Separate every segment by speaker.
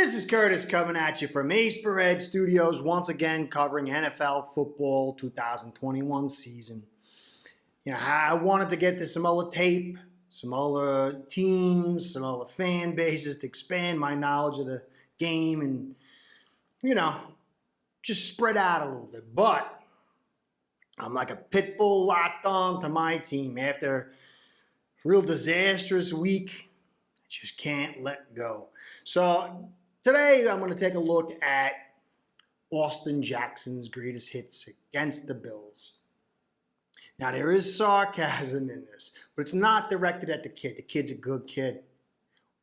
Speaker 1: This is Curtis coming at you from Ace Per Ed Studios, once again covering NFL football 2021 season. I wanted to get to some other tape, some other teams, some other fan bases to expand my knowledge of the game and, just spread out a little bit. But I'm like a pit bull locked on to my team after a real disastrous week. I just can't let go. So today I'm going to take a look at Austin Jackson's greatest hits against the Bills. Now, there is sarcasm in this, but it's not directed at the kid. The kid's a good kid.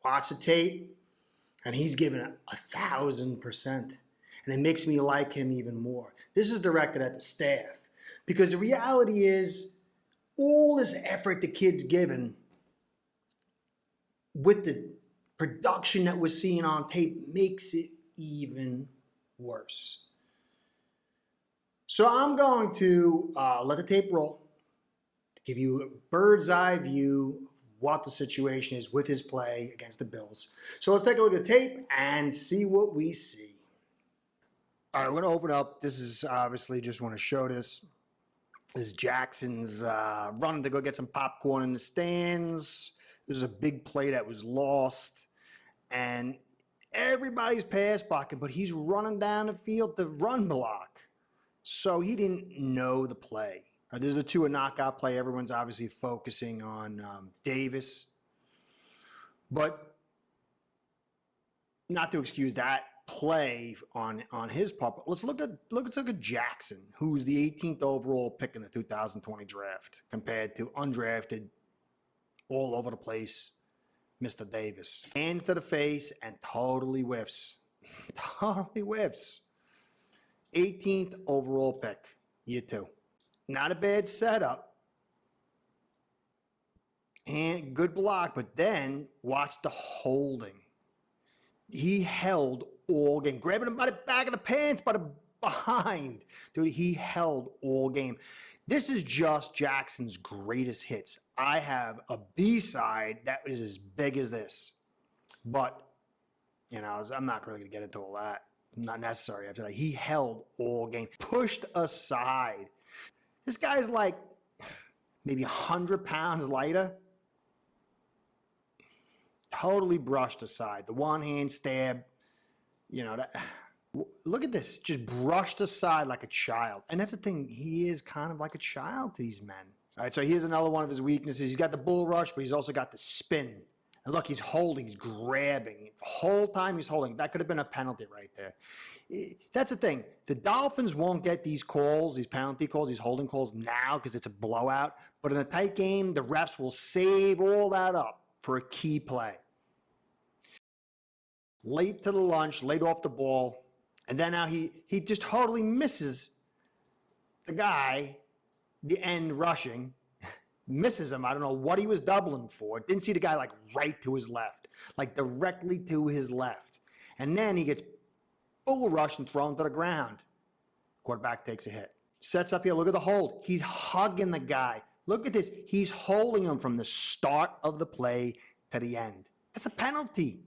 Speaker 1: Watch the tape, and he's giving it 1,000%. And it makes me like him even more. This is directed at the staff, because the reality is all this effort the kid's given with the production that we're seeing on tape makes it even worse. So I'm going to let the tape roll to give you a bird's eye view of what the situation is with his play against the Bills. So let's take a look at the tape and see what we see. All right, we're going to open up. This is obviously just want to show this. This is Jackson's running to go get some popcorn in the stands. There's a big play that was lost. And everybody's pass blocking, but he's running down the field to run block. So he didn't know the play. There's a knockout play. Everyone's obviously focusing on Davis. But not to excuse that play on his part, but let's look at Jackson, who's the 18th overall pick in the 2020 draft, compared to undrafted, all over the place, Mr. Davis. Hands to the face and totally whiffs. Totally whiffs. 18th overall pick, year 2. Not a bad setup. And good block, but then watch the holding. He held all game. Grabbing him by the back of the pants, by the behind. Dude, he held all game. This is just Jackson's greatest hits. I have a B-side that is as big as this. But, I'm not really going to get into all that. Not necessary after that. He held all game. Pushed aside. This guy's like maybe 100 pounds lighter. Totally brushed aside. The one-hand stab, look at this. Just brushed aside like a child. And that's the thing. He is kind of like a child to these men. All right, so here's another one of his weaknesses. He's got the bull rush, but he's also got the spin. And look, he's holding. He's grabbing. The whole time he's holding. That could have been a penalty right there. That's the thing. The Dolphins won't get these calls, these penalty calls, these holding calls now because it's a blowout. But in a tight game, the refs will save all that up for a key play. Late to the lunch, late off the ball, and then now he just totally misses the guy, the end rushing, misses him. I don't know what he was doubling for. Didn't see the guy like right to his left, like directly to his left. And then he gets bull rushed and thrown to the ground. Quarterback takes a hit. Sets up here, look at the hold. He's hugging the guy. Look at this. He's holding him from the start of the play to the end. That's a penalty.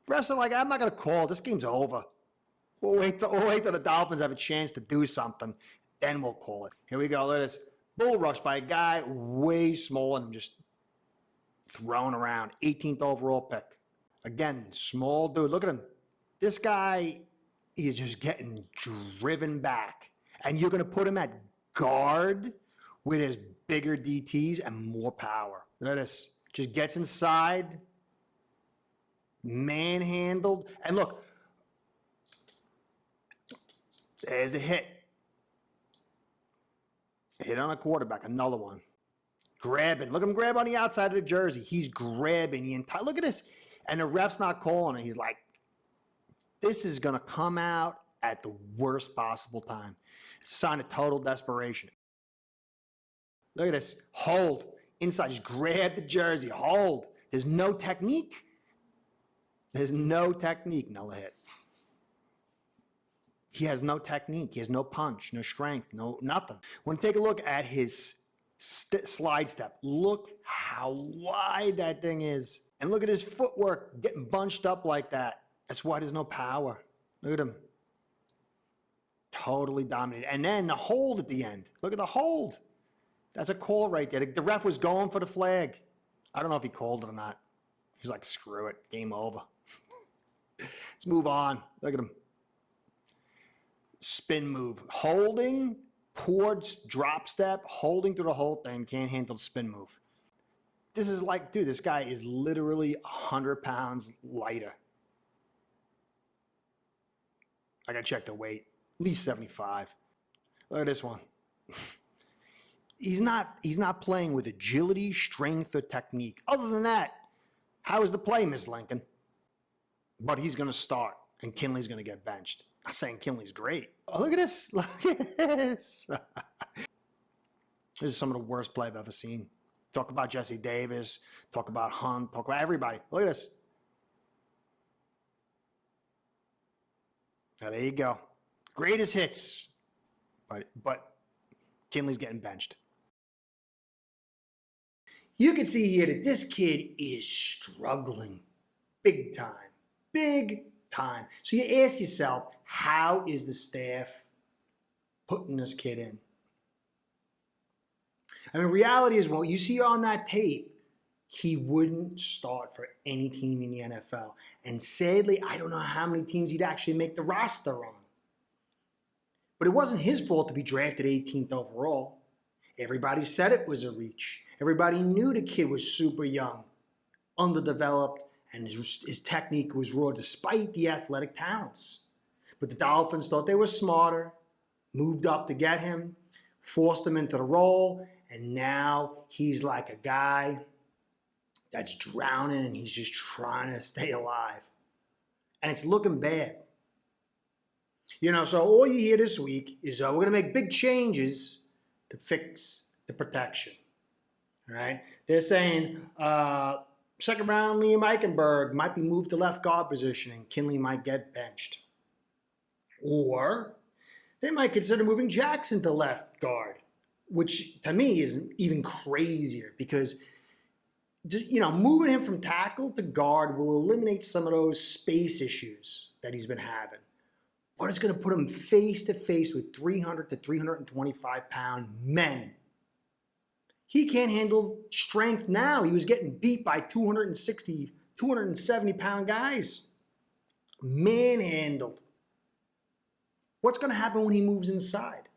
Speaker 1: Refs are like, I'm not going to call. This game's over. We'll wait till the Dolphins have a chance to do something. Then we'll call it. Here we go. Look at this. Bull rush by a guy way smaller than just thrown around. 18th overall pick. Again, small dude. Look at him. This guy is just getting driven back. And you're going to put him at guard with his bigger DTs and more power. Look at this. Just gets inside. Manhandled. And look, there's the hit. Hit on a quarterback. Another one. Grabbing. Look at him grab on the outside of the jersey. He's grabbing the entire. Look at this. And the ref's not calling it. He's like, this is going to come out at the worst possible time. It's a sign of total desperation. Look at this. Hold. Inside. Just grab the jersey. Hold. There's no technique. There's no technique. No hit. He has no technique. He has no punch, no strength, no nothing. When you take a look at his slide step, look how wide that thing is. And look at his footwork getting bunched up like that. That's why there's no power. Look at him. Totally dominated. And then the hold at the end. Look at the hold. That's a call right there. The ref was going for the flag. I don't know if he called it or not. He's like, screw it. Game over. Let's move on. Look at him. Spin move. Holding, poor drop step, holding through the whole thing. Can't handle the spin move. This is like, dude, this guy is literally 100 pounds lighter. I got to check the weight. At least 75. Look at this one. He's not playing with agility, strength, or technique. Other than that, how is the play, Ms. Lincoln? But he's going to start, and Kinley's going to get benched. I'm saying Kinley's great. Oh, look at this. Look at this. This is some of the worst play I've ever seen. Talk about Jesse Davis. Talk about Hunt. Talk about everybody. Look at this. Now, there you go. Greatest hits. But Kinley's getting benched. You can see here that this kid is struggling big time. Big time. So you ask yourself, how is the staff putting this kid in? I mean, reality is what you see on that tape, he wouldn't start for any team in the NFL. And sadly, I don't know how many teams he'd actually make the roster on. But it wasn't his fault to be drafted 18th overall. Everybody said it was a reach. Everybody knew the kid was super young, underdeveloped, and his technique was raw despite the athletic talents. But the Dolphins thought they were smarter, moved up to get him, forced him into the role, and now he's like a guy that's drowning and he's just trying to stay alive. And it's looking bad. You know, so all you hear this week is we're going to make big changes to fix the protection. All right? They're saying second round Liam Eichenberg might be moved to left guard position and Kinley might get benched. Or they might consider moving Jackson to left guard, which to me is even crazier because, you know, moving him from tackle to guard will eliminate some of those space issues that he's been having. But it's going to put him face to face with 300 to 325 pound men. He can't handle strength now. He was getting beat by 260, 270 pound guys. Manhandled. What's going to happen when he moves inside?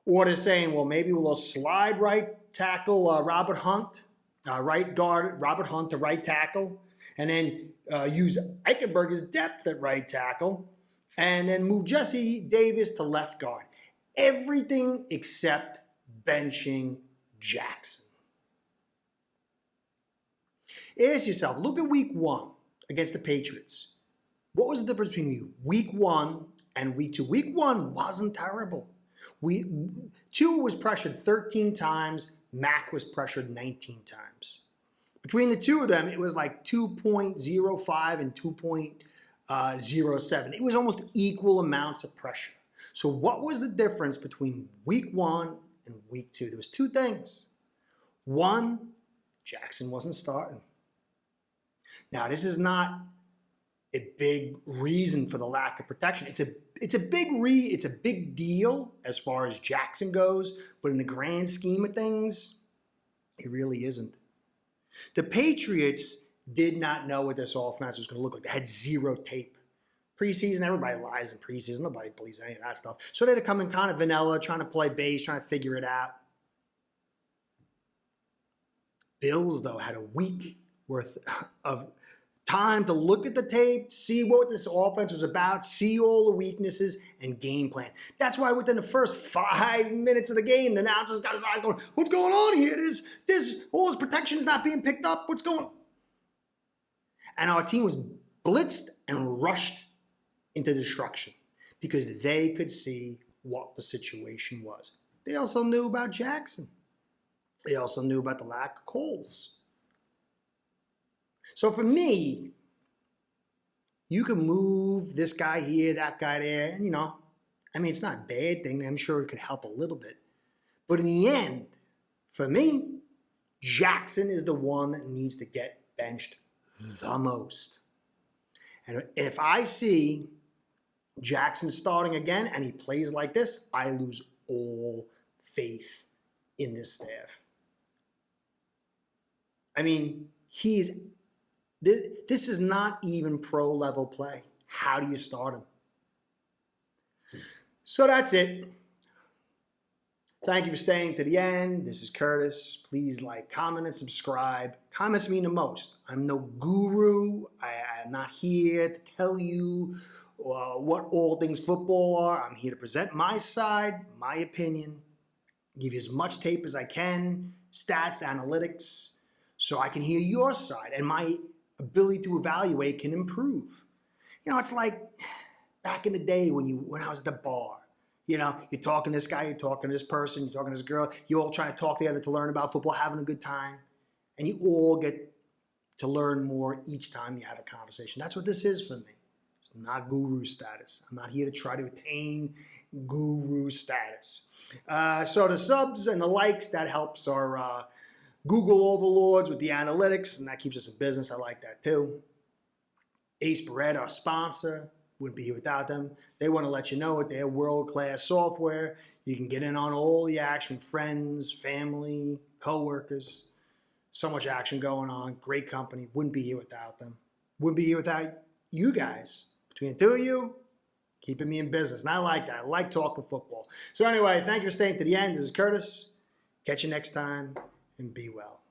Speaker 1: Or they're saying, well, maybe we'll slide right tackle Robert Hunt, right guard Robert Hunt to right tackle, and then use Eichenberg as depth at right tackle, and then move Jesse Davis to left guard. Everything except benching Jackson. Ask yourself, look at week 1 against the Patriots. What was the difference between week 1 and week 2? Week 1 wasn't terrible. Tua was pressured 13 times. Mac was pressured 19 times. Between the two of them, it was like 2.05 and 2.07. It was almost equal amounts of pressure. So what was the difference between week 1 and week 2? There was 2 things. One, Jackson wasn't starting. Now, this is not a big reason for the lack of protection. It's a big deal as far as Jackson goes, but in the grand scheme of things, it really isn't. The Patriots did not know what this offense was going to look like. They had 0 tape. Preseason, everybody lies in preseason. Nobody believes any of that stuff. So they had to come in kind of vanilla, trying to play base, trying to figure it out. Bills, though, had a week worth of time to look at the tape, see what this offense was about, see all the weaknesses, and game plan. That's why within the first 5 minutes of the game, the announcer's got his eyes going, what's going on here? All his protection is not being picked up. What's going on? And our team was blitzed and rushed into destruction because they could see what the situation was. They also knew about Jackson. They also knew about the lack of calls. So for me, you can move this guy here, that guy there, and it's not a bad thing. I'm sure it could help a little bit. But in the end, for me, Jackson is the one that needs to get benched the most. And if I see Jackson starting again and he plays like this, I lose all faith in this staff. I mean, this is not even pro level play. How do you start him? So that's it. Thank you for staying to the end. This is Curtis. Please like, comment, and subscribe. Comments mean the most. I'm no guru. I'm not here to tell you what all things football are. I'm here to present my side, my opinion, give you as much tape as I can, stats, analytics, so I can hear your side and my ability to evaluate can improve. You know, it's like back in the day when I was at the bar. You know, you're talking to this guy, you're talking to this person, you're talking to this girl, you all try to talk together to learn about football, having a good time, and you all get to learn more each time you have a conversation. That's what this is for me. It's not guru status. I'm not here to try to attain guru status. So the subs and the likes, that helps our Google overlords with the analytics, and that keeps us in business. I like that too. Ace Barrett, our sponsor, wouldn't be here without them. They want to let you know that they're world-class software. You can get in on all the action, friends, family, co-workers. So much action going on. Great company. Wouldn't be here without them. Wouldn't be here without you guys. Between the two of you, keeping me in business. And I like that. I like talking football. So anyway, thank you for staying to the end. This is Curtis. Catch you next time, and be well.